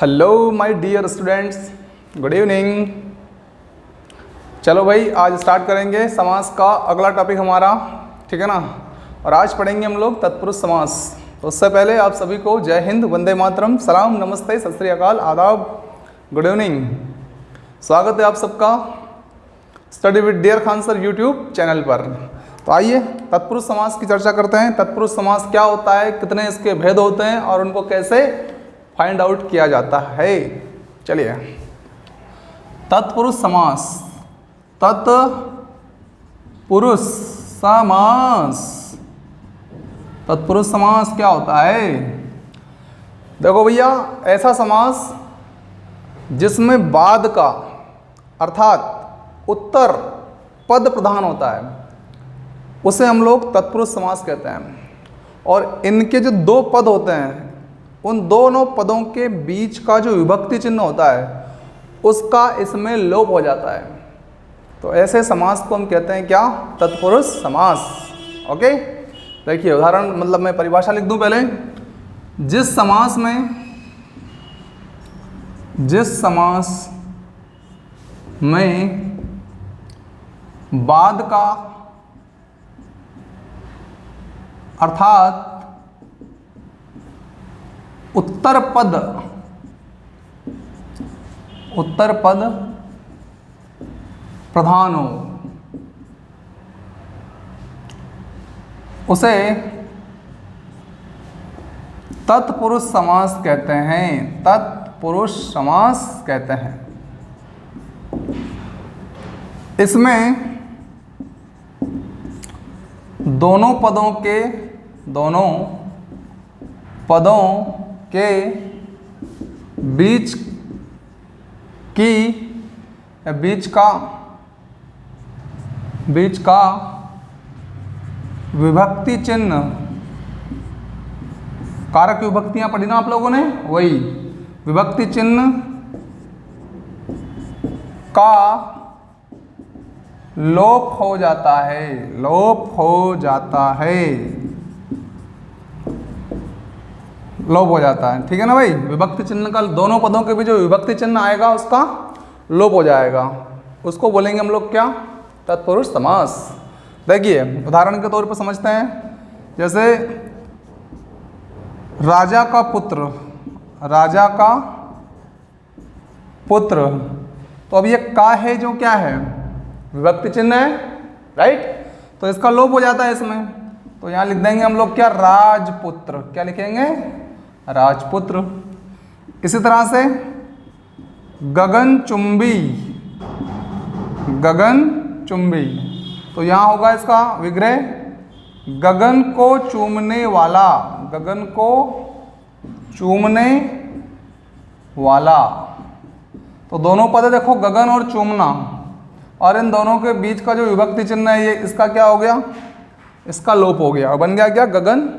Hello my dear students, good evening. चलो भाई, आज स्टार्ट करेंगे समास का अगला टॉपिक हमारा, ठीक है ना। और आज पढ़ेंगे हम लोग तत्पुरुष समास। तो उससे पहले आप सभी को जय हिंद, वंदे मातरम, सलाम, नमस्ते, सत श्री अकाल, आदाब, गुड इवनिंग। स्वागत है आप सबका study with dear Khan sir YouTube channel पर। तो आइए तत्पुरुष समास की चर्चा करते हैं। तत्पुरुष समास क्या होता है, कितने इसके भेद होते हैं और उनको कैसे फाइंड आउट किया जाता है। चलिए, तत्पुरुष समास। तत्पुरुष समास, तत्पुरुष समास क्या होता है? देखो भैया, ऐसा समास जिसमें बाद का अर्थात उत्तर पद प्रधान होता है उसे हम लोग तत्पुरुष समास कहते हैं। और इनके जो दो पद होते हैं, उन दोनों पदों के बीच का जो विभक्ति चिन्ह होता है उसका इसमें लोप हो जाता है। तो ऐसे समास को हम कहते हैं क्या? तत्पुरुष समास। ओके, देखिए उदाहरण, मतलब मैं परिभाषा लिख दूं पहले। जिस समास में बाद का अर्थात उत्तर पद प्रधान हो उसे तत्पुरुष समास कहते हैं। तत्पुरुष समास कहते हैं। इसमें दोनों पदों के बीच का विभक्ति चिन्ह, कारक विभक्तियां पढ़ी ना आप लोगों ने, वही विभक्ति चिन्ह का लोप हो जाता है। ठीक है ना भाई। विभक्ति चिन्ह का, दोनों पदों के बीच जो विभक्ति चिन्ह आएगा उसका लोप हो जाएगा, उसको बोलेंगे हम लोग क्या? तत्पुरुष समास। देखिए उदाहरण के तौर पर समझते हैं। जैसे राजा का पुत्र, तो अब ये का है जो क्या है? विभक्ति चिन्ह है, राइट। तो इसका लोप हो जाता है इसमें। तो यहाँ लिख देंगे हम लोग क्या? राजपुत्र। क्या लिखेंगे? राजपुत्र। इसी तरह से गगनचुंबी, तो यहाँ होगा इसका विग्रह गगन को चूमने वाला। तो दोनों पद देखो, गगन और चूमना, और इन दोनों के बीच का जो विभक्ति चिन्ह है ये इसका क्या हो गया? इसका लोप हो गया और बन गया क्या? गगन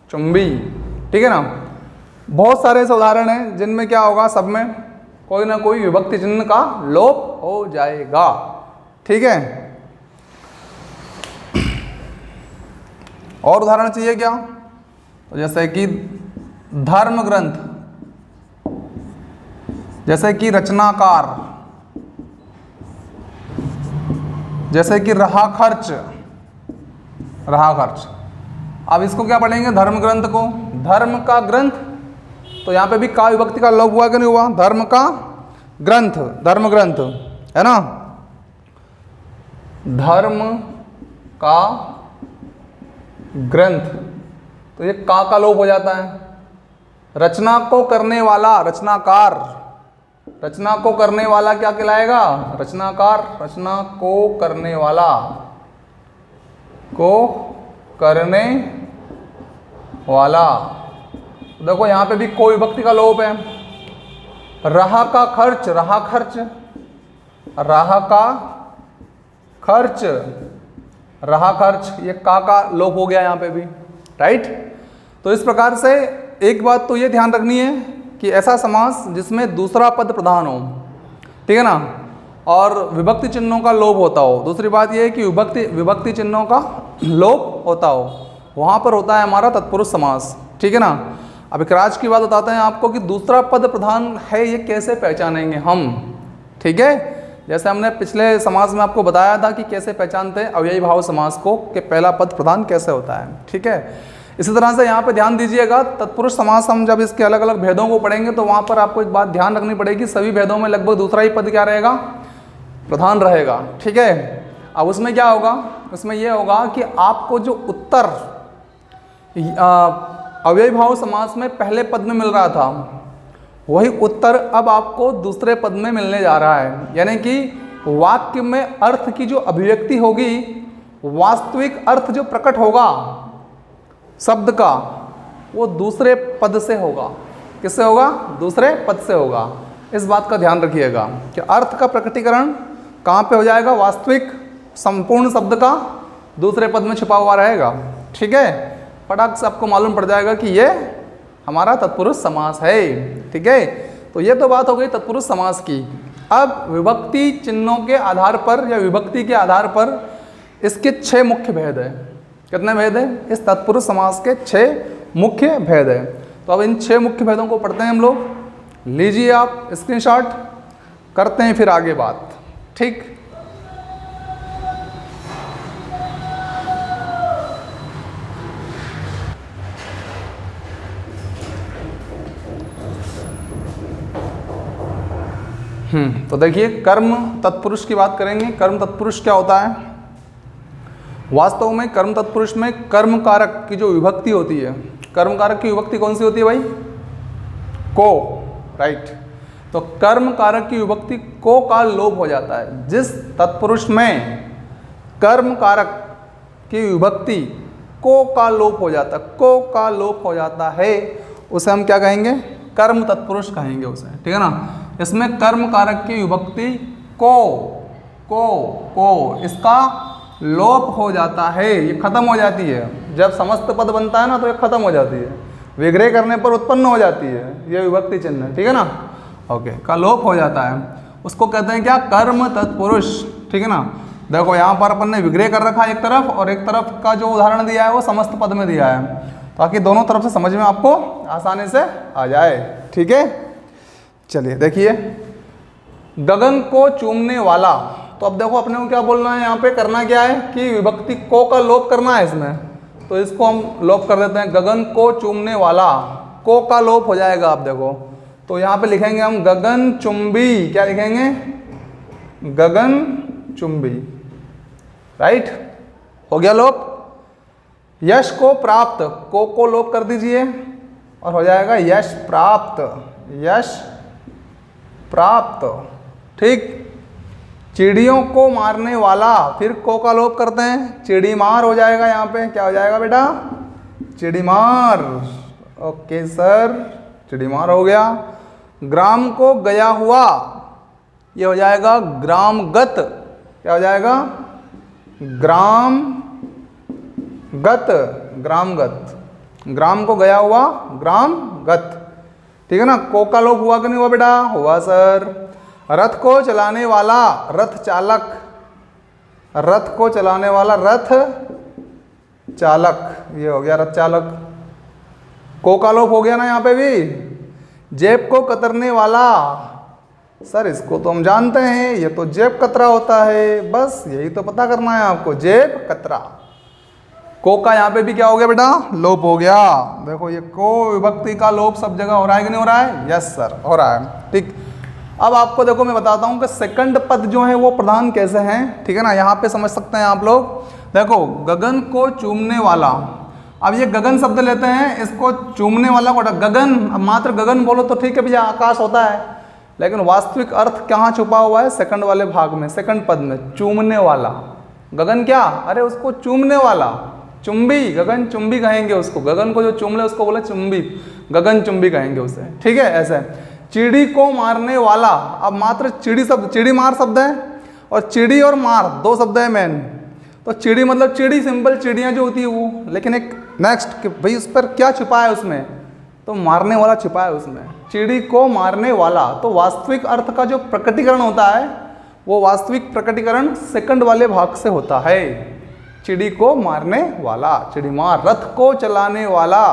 चुंबी। ठीक है ना। बहुत सारे ऐसे उदाहरण हैं जिनमें क्या होगा, सब में कोई ना कोई विभक्ति चिन्ह का लोप हो जाएगा। ठीक है। और उदाहरण चाहिए क्या? तो जैसे कि धर्म ग्रंथ, जैसे कि रचनाकार, जैसे कि रहा खर्च। अब इसको क्या पढ़ेंगे? धर्म ग्रंथ को। धर्म का ग्रंथ, तो यहाँ पे भी का विभक्ति का लोप हुआ कि नहीं हुआ? धर्म का ग्रंथ, धर्म ग्रंथ है ना। धर्म का ग्रंथ, तो ये का लोप हो जाता है। रचना को करने वाला, रचनाकार। रचना को करने वाला क्या कहलाएगा? रचनाकार। रचना को करने वाला। देखो यहाँ पे भी कोई विभक्ति का लोप है। रहा का खर्च, रहा खर्च, ये का लोप हो गया यहाँ पे भी, राइट। तो इस प्रकार से एक बात तो ये ध्यान रखनी है कि ऐसा समास जिसमें दूसरा पद प्रधान हो, ठीक है ना, और विभक्ति चिन्हों का लोप होता हो। दूसरी बात यह है कि विभक्ति चिन्हों का लोप होता हो, वहाँ पर होता है हमारा तत्पुरुष समास। ठीक है ना। अब एक राज की बात बताते हैं आपको कि दूसरा पद प्रधान है ये कैसे पहचानेंगे हम, ठीक है। जैसे हमने पिछले समास में आपको बताया था कि कैसे पहचानते हैं अव्ययी भाव समास को, कि पहला पद प्रधान कैसे होता है, ठीक है। इसी तरह से यहाँ पे ध्यान दीजिएगा, तत्पुरुष समास हम जब इसके अलग अलग भेदों को पढ़ेंगे तो वहाँ पर आपको एक बात ध्यान रखनी पड़ेगी, सभी भेदों में लगभग दूसरा ही पद क्या रहेगा, प्रधान रहेगा, ठीक है। अब उसमें क्या होगा, उसमें यह होगा कि आपको जो उत्तर अव्ययी भाव समास में पहले पद में मिल रहा था, वही उत्तर अब आपको दूसरे पद में मिलने जा रहा है। यानी कि वाक्य में अर्थ की जो अभिव्यक्ति होगी, वास्तविक अर्थ जो प्रकट होगा शब्द का, वो दूसरे पद से होगा। किससे होगा, दूसरे पद से होगा। इस बात का ध्यान रखिएगा कि अर्थ का प्रकटीकरण कहाँ पे हो जाएगा, वास्तविक संपूर्ण शब्द का दूसरे पद में छिपा हुआ रहेगा, ठीक है। फटाक से आपको मालूम पड़ जाएगा कि ये हमारा तत्पुरुष समास है, ठीक है। तो ये तो बात हो गई तत्पुरुष समास की। अब विभक्ति चिन्हों के आधार पर या विभक्ति के आधार पर इसके 6 मुख्य भेद है। कितने भेद है, इस तत्पुरुष समास के 6 मुख्य भेद है। तो अब इन 6 मुख्य भेदों को पढ़ते हैं हम लोग। लीजिए आप स्क्रीनशॉट, करते हैं फिर आगे बात, ठीक। तो देखिए, कर्म तत्पुरुष की बात करेंगे। कर्म तत्पुरुष क्या होता है, वास्तव में कर्म तत्पुरुष में कर्म कारक की जो विभक्ति होती है, कर्म कारक की विभक्ति कौन सी होती है भाई, को, राइट। तो कर्म कारक की विभक्ति को का लोप हो जाता है। जिस तत्पुरुष में कर्म कारक की विभक्ति को का लोप हो जाता है, को का लोप हो जाता है, उसे हम क्या कहेंगे, कर्म तत्पुरुष कहेंगे उसे, ठीक है ना। इसमें कर्म कारक की विभक्ति को इसका लोप हो जाता है, ये खत्म हो जाती है। जब समस्त पद बनता है ना तो ये खत्म हो जाती है, विग्रह करने पर उत्पन्न हो जाती है ये विभक्ति चिन्ह, ठीक है ना। ओके, का लोप हो जाता है, उसको कहते हैं क्या, कर्म तत्पुरुष, ठीक है ना। देखो यहाँ पर अपन ने विग्रह कर रखा है एक तरफ, और एक तरफ का जो उदाहरण दिया है वो समस्त पद में दिया है, ताकि दोनों तरफ से समझ में आपको आसानी से आ जाए, ठीक है। चलिए देखिए, गगन को चूमने वाला। तो अब देखो अपने को क्या बोलना है, यहाँ पे करना क्या है कि विभक्ति को का लोप करना है इसमें, तो इसको हम लोप कर देते हैं, गगन को चूमने वाला, को का लोप हो जाएगा। आप देखो तो यहाँ पे लिखेंगे हम गगन चुंबी, क्या लिखेंगे, गगन चुंबी, राइट, हो गया लोप। यश को प्राप्त, को लोप कर दीजिए और हो जाएगा यश प्राप्त, यश प्राप्त, ठीक। चिड़ियों को मारने वाला, फिर को का लोप करते हैं, चिड़ीमार हो जाएगा। यहाँ पे क्या हो जाएगा बेटा, चिड़ीमार, ओके सर, चिड़ीमार हो गया। ग्राम को गया हुआ, ये हो जाएगा ग्रामगत, क्या हो जाएगा, ग्रामगत, ग्रामगत, ग्राम को गया हुआ, ग्रामगत, ठीक है ना। को का लोप हुआ कि नहीं हुआ बेटा, हुआ सर। रथ को चलाने वाला, रथ चालक, रथ को चलाने वाला, रथ चालक, ये हो गया रथ चालक। को का लोप हो गया ना यहाँ पे भी। जेब को कतरने वाला, सर इसको तो हम जानते हैं, ये तो जेब कतरा होता है, बस यही तो पता करना है आपको, जेब कतरा। को का यहाँ पे भी क्या हो गया बेटा, लोप हो गया। देखो ये को विभक्ति का लोप सब जगह हो रहा है कि नहीं हो रहा है, यस सर हो रहा है, ठीक। अब आपको देखो मैं बताता हूँ कि सेकंड पद जो है वो प्रधान कैसे हैं, ठीक है ना। यहाँ पे समझ सकते हैं आप लोग। देखो गगन को चूमने वाला, अब ये गगन शब्द लेते हैं, इसको चूमने वाला को गगन, अब मात्र गगन बोलो तो ठीक है भैया, आकाश होता है, लेकिन वास्तविक अर्थ कहाँ छुपा हुआ है, सेकंड वाले भाग में, सेकंड पद में, चूमने वाला। गगन क्या, अरे उसको चूमने वाला, चुंबी, गगन चुंबी कहेंगे उसको, गगन को जो चूम ले उसको बोले चुंबी, गगन चुंबी कहेंगे उसे, ठीक है। ऐसे चिड़ी को मारने वाला, अब मात्र चिड़ी शब्द, चिड़ी मार शब्द है, और चिड़ी और मार दो शब्द है मेन। तो चिड़ी मतलब चिड़ी, सिंपल चिड़ियाँ जो होती है वो, लेकिन एक नेक्स्ट कि भाई उस पर क्या छिपा है उसमें, तो मारने वाला छिपा है उसमें, चिड़ी को मारने वाला। तो वास्तविक अर्थ का जो प्रकटीकरण होता है वो वास्तविक प्रकटीकरण सेकंड वाले भाग से होता है। चिड़ी को मारने वाला, चिड़ी मार। रथ को चलाने वाला,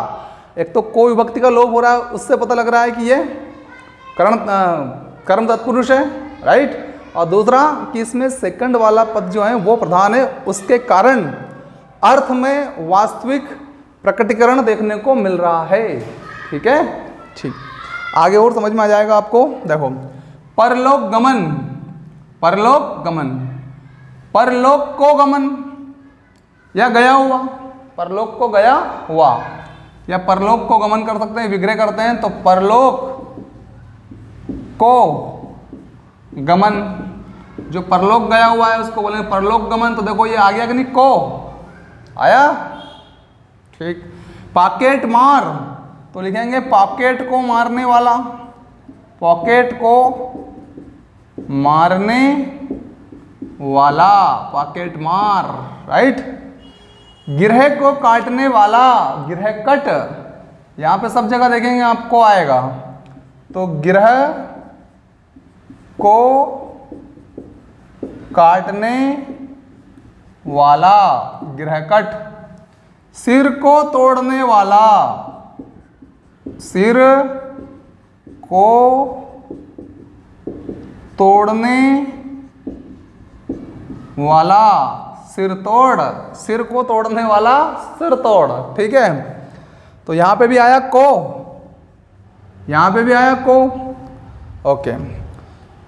एक तो को विभक्ति का लोप हो रहा है, उससे पता लग रहा है कि ये कर्म तत्पुरुष है, राइट। और दूसरा कि इसमें सेकंड वाला पद जो है वो प्रधान है, उसके कारण अर्थ में वास्तविक प्रकटीकरण देखने को मिल रहा है। ठीक है, ठीक, आगे और समझ में आ जाएगा आपको। देखो, परलोक गमन, परलोक गमन, परलोक को गमन या गया हुआ, परलोक को गया हुआ या परलोक को गमन कर सकते हैं, विग्रह करते हैं तो परलोक को गमन, जो परलोक गया हुआ है उसको बोलेंगे परलोक गमन। तो देखो ये आ गया कि नहीं, को आया, ठीक। पॉकेट मार तो लिखेंगे पॉकेट को मारने वाला, पॉकेट को मारने वाला, पॉकेट मार, राइट। गिरह को काटने वाला, गिरह कट, यहां पे सब जगह देखेंगे आपको आएगा, तो गिरह को काटने वाला, गिरह कट। सिर को तोड़ने वाला, सिर को तोड़ने वाला, सिर तोड़, सिर को तोड़ने वाला सिर तोड़, ठीक है। तो यहां पे भी आया को, यहां पे भी आया को, ओके।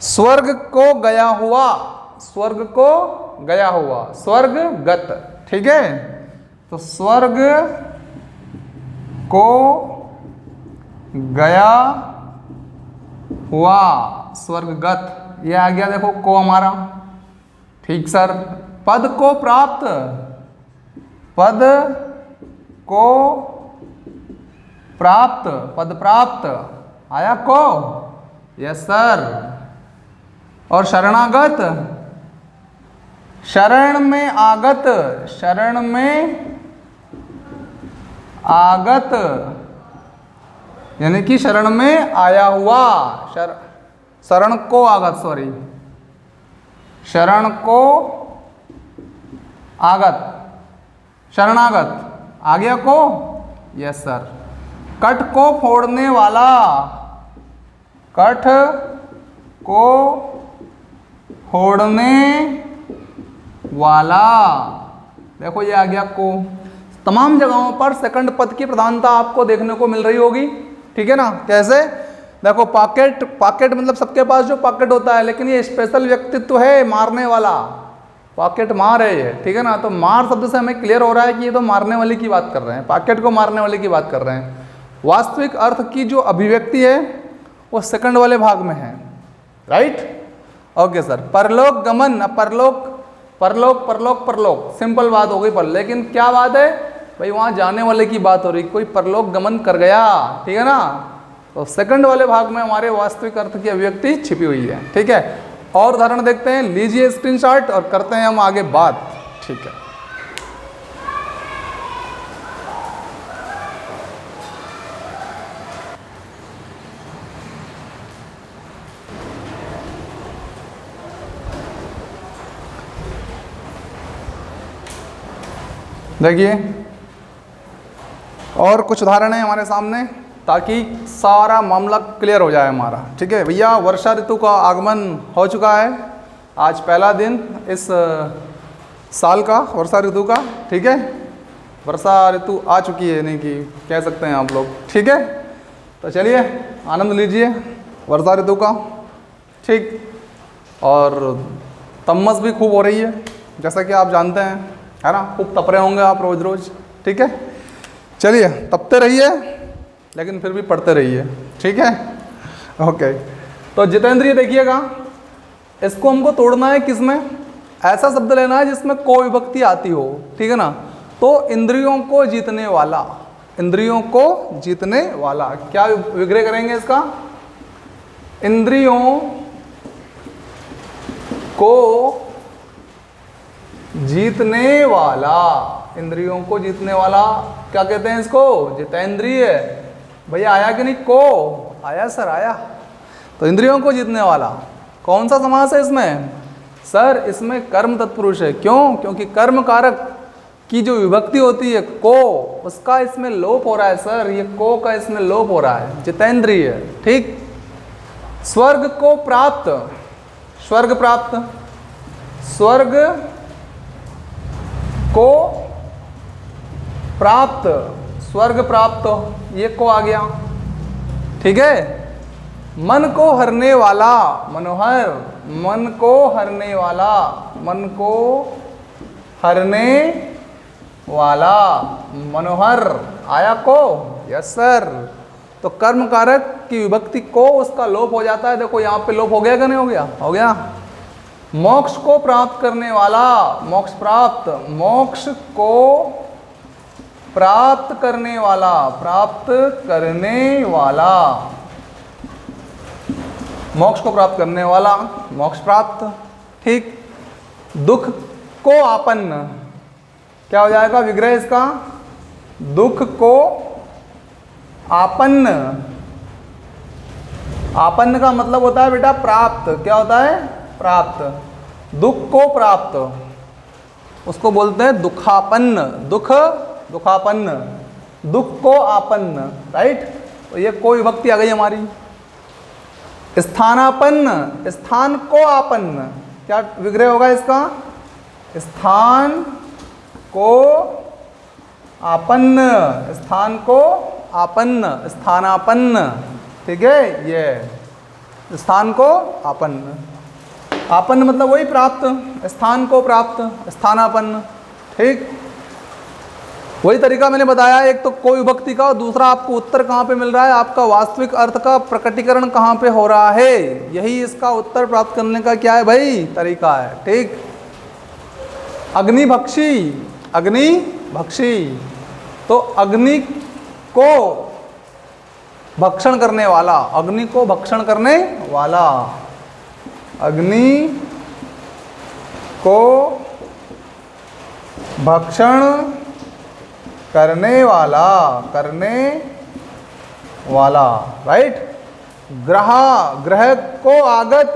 स्वर्ग को गया हुआ, स्वर्ग को गया हुआ, स्वर्ग गत, ठीक है। तो स्वर्ग को गया हुआ, स्वर्गगत, ये आ गया देखो को हमारा, ठीक सर। पद को प्राप्त, पद को प्राप्त, पद प्राप्त आया को, यस सर। और शरणागत, शरण में आगत, शरण में आगत यानी कि शरण में आया हुआ, शरण को आगत, सॉरी, शरण को आगत, शरणागत आ गया को, यस सर। कट को फोड़ने वाला, कठ को फोड़ने वाला, देखो ये आ गया को। तमाम जगहों पर सेकंड पद की प्रधानता आपको देखने को मिल रही होगी, ठीक है ना। कैसे, देखो पॉकेट, पॉकेट मतलब सबके पास जो पॉकेट होता है, लेकिन ये स्पेशल व्यक्तित्व है मारने वाला, पॉकेट मार है ये, ठीक है ना। तो मार शब्द से हमें क्लियर हो रहा है कि ये तो मारने वाले की बात कर रहे हैं, पॉकेट को मारने वाले की बात कर रहे हैं। वास्तविक अर्थ की जो अभिव्यक्ति है वो सेकंड वाले भाग में है, राइट, ओके सर। परलोक गमन, परलोक, परलोक परलोक परलोक, सिंपल बात हो गई पर, लेकिन क्या बात है भाई, वहां जाने वाले की बात हो रही, कोई परलोक गमन कर गया, ठीक है ना। तो सेकंड वाले भाग में हमारे वास्तविक अर्थ की अभिव्यक्ति छिपी हुई है, ठीक है। और उदाहरण देखते हैं, लीजिए स्क्रीनशॉट और करते हैं हम आगे बात, ठीक है। देखिए, और कुछ उदाहरण है हमारे सामने ताकि सारा मामला क्लियर हो जाए हमारा, ठीक है भैया। वर्षा ऋतु का आगमन हो चुका है, आज पहला दिन इस साल का वर्षा ऋतु का, ठीक है। वर्षा ऋतु आ चुकी है, नहीं कि कह सकते हैं आप लोग, ठीक है। तो चलिए आनंद लीजिए वर्षा ऋतु का, ठीक। और तमस भी खूब हो रही है, जैसा कि आप जानते हैं, है ना, खूब तप रहे होंगे आप रोज़ रोज़, ठीक है। चलिए तपते रहिए, लेकिन फिर भी पढ़ते रहिए, ठीक है, ओके। तो जितेंद्रिय देखिएगा, इसको हमको तोड़ना है किसमें, ऐसा शब्द लेना है जिसमें को विभक्ति आती हो, ठीक है ना। तो इंद्रियों को जीतने वाला, इंद्रियों को जीतने वाला, क्या विग्रह करेंगे इसका, इंद्रियों को जीतने वाला, इंद्रियों को जीतने वाला क्या कहते हैं इसको, जितेंद्रिय। भैया आया कि नहीं, को आया सर, आया। तो इंद्रियों को जीतने वाला कौन सा समास है इसमें, सर इसमें कर्म तत्पुरुष है। क्यों, क्योंकि कर्म कारक की जो विभक्ति होती है को, उसका इसमें लोप हो रहा है सर, ये को का इसमें लोप हो रहा है, जितेंद्रिय। ठीक। स्वर्ग को प्राप्त, स्वर्ग प्राप्त, स्वर्ग को प्राप्त, स्वर्ग प्राप्त, ये को आ गया। ठीक है। मन को हरने वाला, मनोहर, मन को हरने वाला, मन को हरने वाला, मनोहर आया को। Yes sir. तो कर्म कारक की विभक्ति को, उसका लोप हो जाता है। देखो यहाँ पे लोप हो गया कि नहीं हो गया? हो गया। मोक्ष को प्राप्त करने वाला, मोक्ष प्राप्त, मोक्ष को प्राप्त करने वाला, प्राप्त करने वाला, मोक्ष को प्राप्त करने वाला, मोक्ष प्राप्त। ठीक। दुख को आपन्न, क्या हो जाएगा विग्रह इसका? दुख को आपन्न। आपन्न का मतलब होता है बेटा प्राप्त। क्या होता है? प्राप्त। दुख को प्राप्त, उसको बोलते हैं दुखापन्न। दुख, दुखापन्न, दुख को आपन्न। राइट। तो ये कोई विभक्ति आ गई हमारी। स्थानापन्न, स्थान को आपन्न, क्या विग्रह होगा इसका? स्थान को आपन्न, स्थान को आपन्न, स्थानापन्न। ठीक है। ये स्थान को आपन्न, आपन्न मतलब वही प्राप्त, स्थान को प्राप्त, स्थानापन्न। ठीक। वही तरीका मैंने बताया, एक तो कोई विभक्ति का, और दूसरा आपको उत्तर कहाँ पे मिल रहा है, आपका वास्तविक अर्थ का प्रकटीकरण कहाँ पे हो रहा है, यही इसका उत्तर प्राप्त करने का क्या है भाई? तरीका है। ठीक। अग्निभक्षी, अग्निभक्षी, तो अग्नि को भक्षण करने वाला, अग्नि को भक्षण करने वाला, अग्नि को भक्षण करने वाला, करने वाला। राइट। ग्रह, ग्रह को आगत,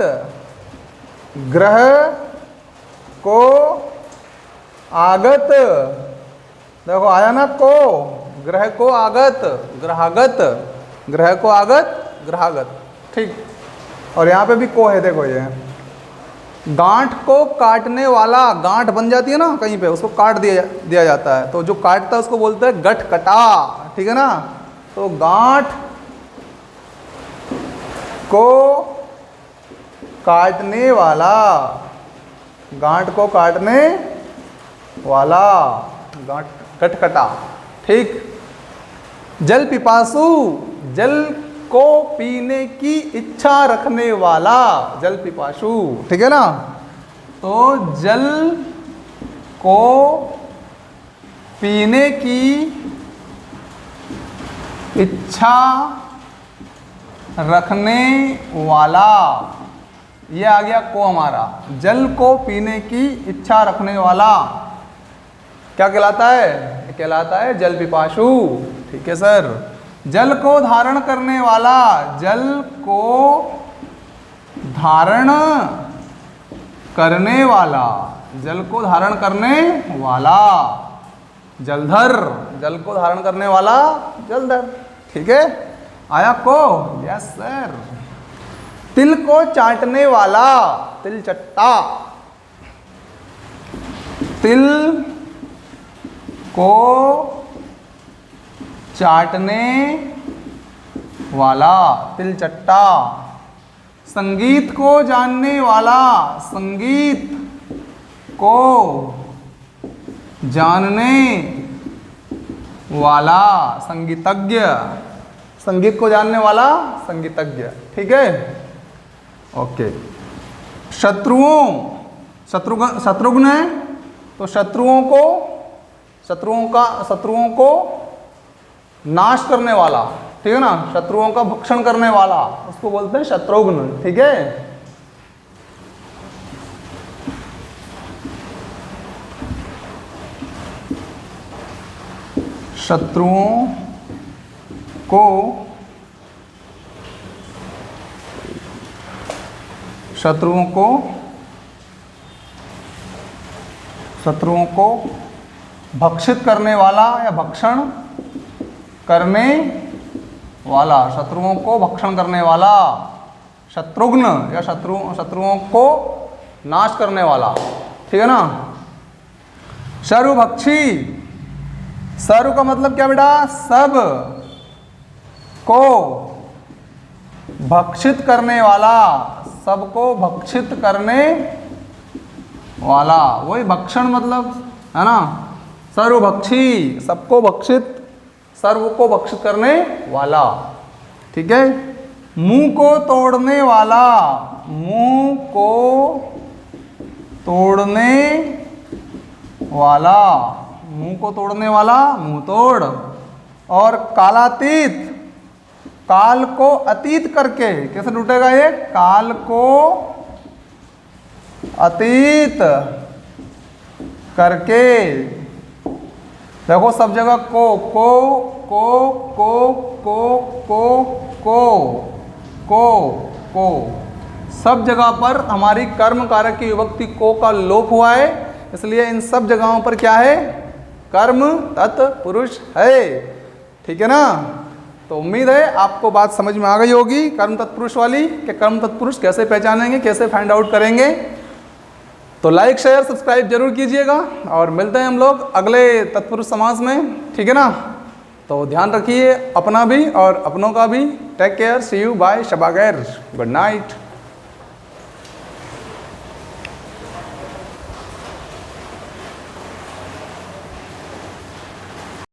ग्रह को आगत, देखो आया ना को, ग्रह को आगत, ग्रहागत, ग्रह को आगत, ग्रहागत। ठीक। और यहाँ पे भी को है, देखो ये गांठ को काटने वाला, गांठ बन जाती है ना कहीं पे, उसको काट दिया जाता है, तो जो काटता है उसको बोलते हैं गठ कटा। ठीक है ना। तो गांठ को काटने वाला, गांठ को काटने वाला, गांठ, गठकटा। ठीक। जल पिपासु, जल को पीने की इच्छा रखने वाला, जल पिपासु। ठीक है ना। तो जल को पीने की इच्छा रखने वाला, ये आ गया को हमारा। जल को पीने की इच्छा रखने वाला क्या कहलाता है? ये कहलाता है जल पिपासु। ठीक है सर। जल को धारण करने वाला, जल को धारण करने वाला, जल को धारण करने वाला, जलधर, जल को धारण करने वाला, जलधर। ठीक है। आया को? Yes sir. तिल को चाटने वाला, तिल चट्टा, तिल को चाटने वाला, तिल चट्टा। संगीत को जानने वाला, संगीत को जानने वाला, संगीतज्ञ, संगीत को जानने वाला, संगीतज्ञ। ठीक है। ओके। शत्रुओं, शत्रुघ्न है तो शत्रुओं को नाश करने वाला। ठीक है ना। शत्रुओं का भक्षण करने वाला, उसको बोलते हैं शत्रुघ्न। ठीक है। शत्रुओं को भक्षित करने वाला या भक्षण करने वाला, शत्रुओं को भक्षण करने वाला, शत्रुघ्न या शत्रुओं को नाश करने वाला, ठीक है ना। सर्वभक्षी, सर्व का मतलब क्या बेटा, सब को भक्षित करने वाला, सबको भक्षित करने वाला, वही भक्षण मतलब है ना। सर्वभक्षी, सबको भक्षित, सर्व को भक्षित करने वाला, ठीक है। मुंह को तोड़ने वाला, मुंह को तोड़ने वाला, मुंह को तोड़ने वाला, मुंह तोड़। और कालातीत, काल को अतीत करके, कैसे लूटेगा ये, काल को अतीत करके। देखो सब जगह को को को को को को को को सब जगह पर हमारी कर्म कारक की विभक्ति को का लोप हुआ है, इसलिए इन सब जगहों पर क्या है, कर्म तत्पुरुष है, ठीक है ना। तो उम्मीद है आपको बात समझ में आ गई होगी कर्म तत्पुरुष वाली, कि कर्म तत्पुरुष कैसे पहचानेंगे, कैसे फाइंड आउट करेंगे। तो लाइक शेयर सब्सक्राइब जरूर कीजिएगा और मिलते हैं हम लोग अगले तत्पुरुष समास में, ठीक है ना। तो ध्यान रखिए अपना भी और अपनों का भी। Take care, see you, bye, शबा खैर, गुड नाइट।